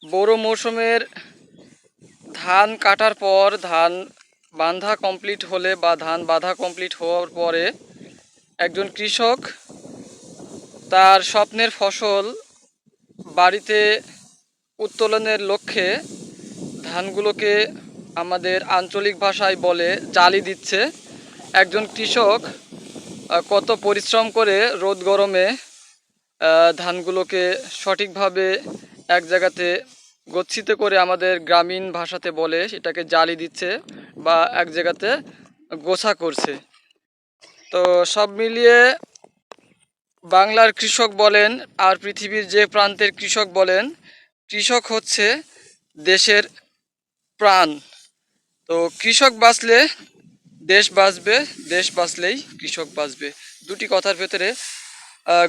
বোরো মৌসুমের ধান কাটার পর ধান বাঁধা কমপ্লিট হলে বা ধান বাঁধা কমপ্লিট হওয়ার পরে একজন কৃষক তার স্বপ্নের ফসল বাড়িতে উত্তোলনের লক্ষ্যে ধানগুলোকে আমাদের আঞ্চলিক ভাষায় বলে জালি দিচ্ছে। একজন কৃষক কত পরিশ্রম করে রোদ গরমে ধানগুলোকে সঠিকভাবে এক জায়গাতে গচ্ছিত করে আমাদের গ্রামীণ ভাষাতে বলে সেটাকে জালি দিচ্ছে বা এক জায়গাতে গোছা করছে। তো সব মিলিয়ে বাংলার কৃষক বলেন আর পৃথিবীর যে প্রান্তের কৃষক বলেন, কৃষক হচ্ছে দেশের প্রাণ। তো কৃষক বাঁচলে দেশ বাঁচবে, দেশ বাঁচলেই কৃষক বাঁচবে। দুটি কথার ভেতরে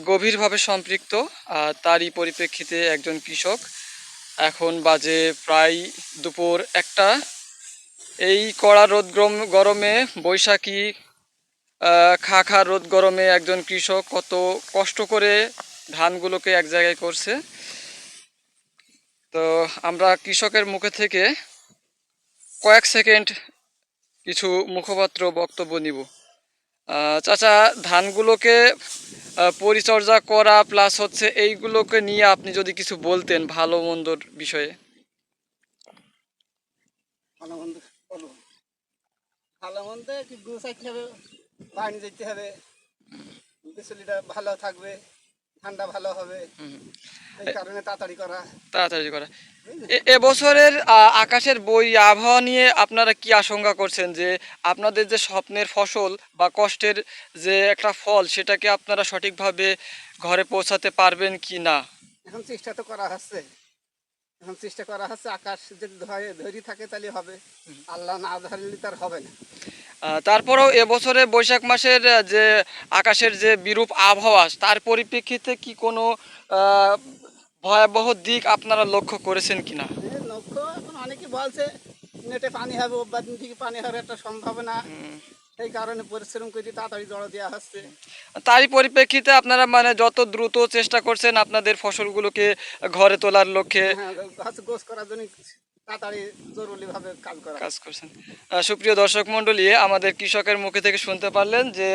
গভীরভাবে সম্পৃক্ত। তারই পরিপ্রেক্ষিতে একজন কৃষক, এখন বাজে প্রায় দুপুর 1টা, এই কড়া রোদ গরমে, বৈশাখী খা রোদ গরমে একজন কৃষক কত কষ্ট করে ধানগুলোকে এক জায়গায় করছে। তো আমরা কৃষকের মুখে থেকে কয়েক সেকেন্ড কিছু মুখপাত্র বক্তব্য নিব। চাচা, ধানগুলোকে পরিচর্যা করা প্লাস হচ্ছে এইগুলোকে নিয়ে আপনি যদি কিছু বলতেন ভালো মন্দর বিষয়ে। ভালো মন্দ বলবো, ভালো মন্দ কি গুছাইতে হবে, পানি দিতে হবে, বিচুলিটা ভালো থাকবে, ঠান্ডা ভালো হবে, এই কারণে তাড়াতাড়ি করা। এবছরের আকাশের আবহাওয়া নিয়ে আপনারা কি আশঙ্কা করছেন যে আপনাদের যে স্বপ্নের ফসল বা কষ্টের যে একটা ফল সেটাকে আপনারা সঠিকভাবে ঘরে পৌঁছাতে পারবেন কি না? এখন চেষ্টা তো করা হচ্ছে, আকাশ যদি ধরে থাকে তাহলে হবে, আল্লাহ না ধরলে তার হবে না। তারপরেও এবছরে বৈশাখ মাসের যে আকাশের যে বিরূপ আবহাওয়া, তার পরিপ্রেক্ষিতে কি কোনো ভয়াবহ দিক আপনারা লক্ষ্য করেছেন কিনা? লক্ষ্য এখন অনেকে বলছে নেটে পানি হবে, অব্যাদিন দিন থেকে পানি হওয়ার একটা সম্ভাবনা, এই কারণে পরিশ্রম করে তাড়াতাড়ি জড়ো দেওয়া হচ্ছে। তারই পরিপ্রেক্ষিতে আপনারা মানে যত দ্রুত চেষ্টা করছেন আপনাদের ফসলগুলোকে ঘরে তোলার লক্ষ্যে গাছ গোছ করার জন্য তাড়াতাড়ি জরুরিভাবে কাজ করছেন। সুপ্রিয় দর্শক মণ্ডলী, আমাদের কৃষকের মুখে থেকে শুনতে পারলেন যে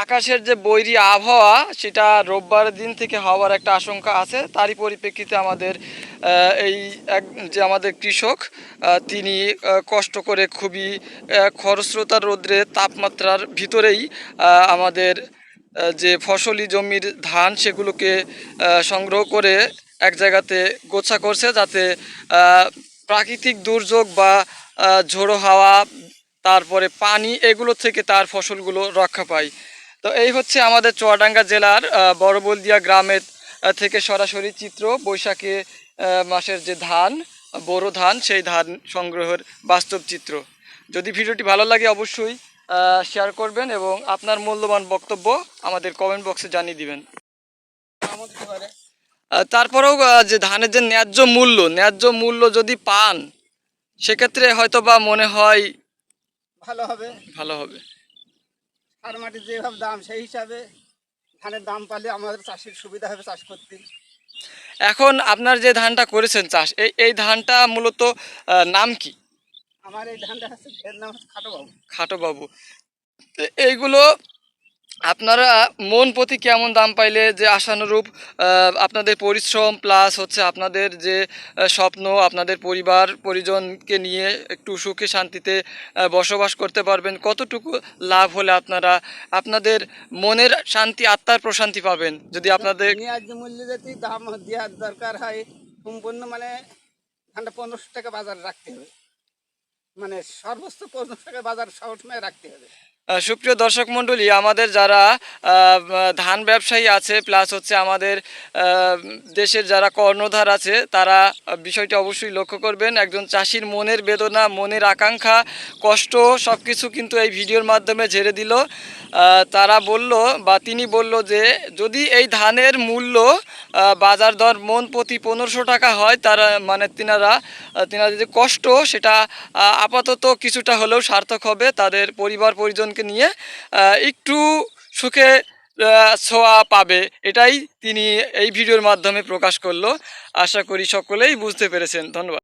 আকাশের যে বৈরী আবহাওয়া সেটা রোববার দিন থেকে হওয়ার একটা আশঙ্কা আছে। তারই পরিপ্রেক্ষিতে আমাদের এই যে আমাদের কৃষক তিনি কষ্ট করে খুবই খরস্রোতার রৌদ্রে তাপমাত্রার ভিতরেই আমাদের যে ফসলি জমির ধান সেগুলোকে সংগ্রহ করে এক জায়গাতে গোছা করছে, যাতে প্রাকৃতিক দুর্যোগ বা ঝোড়ো হাওয়া, তারপরে পানি, এগুলো থেকে তার ফসলগুলো রক্ষা পায়। তো এই হচ্ছে আমাদের চুয়াডাঙ্গা জেলার বড়বলদিয়া গ্রামের থেকে সরাসরি চিত্র, বৈশাখে মাসের যে ধান, বোরো ধান, সেই ধান সংগ্রহের বাস্তব চিত্র। যদি ভিডিওটি ভালো লাগে অবশ্যই শেয়ার করবেন এবং আপনার মূল্যবান বক্তব্য আমাদের কমেন্ট বক্সে জানিয়ে দিবেন। তারপরেও যে ধানের যে ন্যায্য মূল্য যদি পান সেক্ষেত্রে হয়তো বা মনে হয় ভালো হবে। আর মাটির যেভাবে দাম সেই হিসাবে ধানের দাম পালে আমাদের চাষের সুবিধা হবে চাষ করতে। এখন আপনার যে ধানটা করেছেন চাষ, এই ধানটা মূলত নাম কি? আমার এই ধানটা হচ্ছে, এর নাম হচ্ছে খাটো বাবু। এইগুলো আপনারা মন প্রতি কেমন দাম পাইলে যে আশানুরূপ আপনাদের পরিশ্রম প্লাস হচ্ছে আপনাদের যে স্বপ্ন, আপনাদের পরিবার পরিজনকে নিয়ে একটু সুখে শান্তিতে বসবাস করতে পারবেন, কতটুকু লাভ হলে আপনারা আপনাদের মনের শান্তি, আত্মার প্রশান্তি পাবেন? যদি আপনাদের ন্যায্য মূল্যে যদি দাম দেওয়ার দরকার হয়, সম্পূর্ণ মানে ধানটা 1500 টাকা বাজারে রাখতে হবে, মানে সর্বোচ্চ 1500 টাকা বাজার সবসময় রাখতে হবে। সুপ্রিয় দর্শক মণ্ডলী, আমাদের যারা ধান ব্যবসায়ী আছে প্লাস হচ্ছে আমাদের দেশের যারা কর্ণধার আছে, তারা বিষয়টি অবশ্যই লক্ষ্য করবেন। একজন চাষির মনের বেদনা, মনের আকাঙ্ক্ষা, কষ্ট সব কিছু কিন্তু এই ভিডিওর মাধ্যমে ঝেড়ে দিল। তারা বলল বা তিনি বলল যে যদি এই ধানের মূল্য বাজার দর মন প্রতি 1500 টাকা হয়, তারা মানে তিনারা যে কষ্ট সেটা আপাতত কিছুটা হলেও সার্থক হবে, তাদের পরিবার পরিজনকে নিয়ে একটু সুখে ছোঁয়া পাবে, এটাই তিনি এই ভিডিওর মাধ্যমে প্রকাশ করলো। আশা করি সকলেই বুঝতে পেরেছেন। ধন্যবাদ।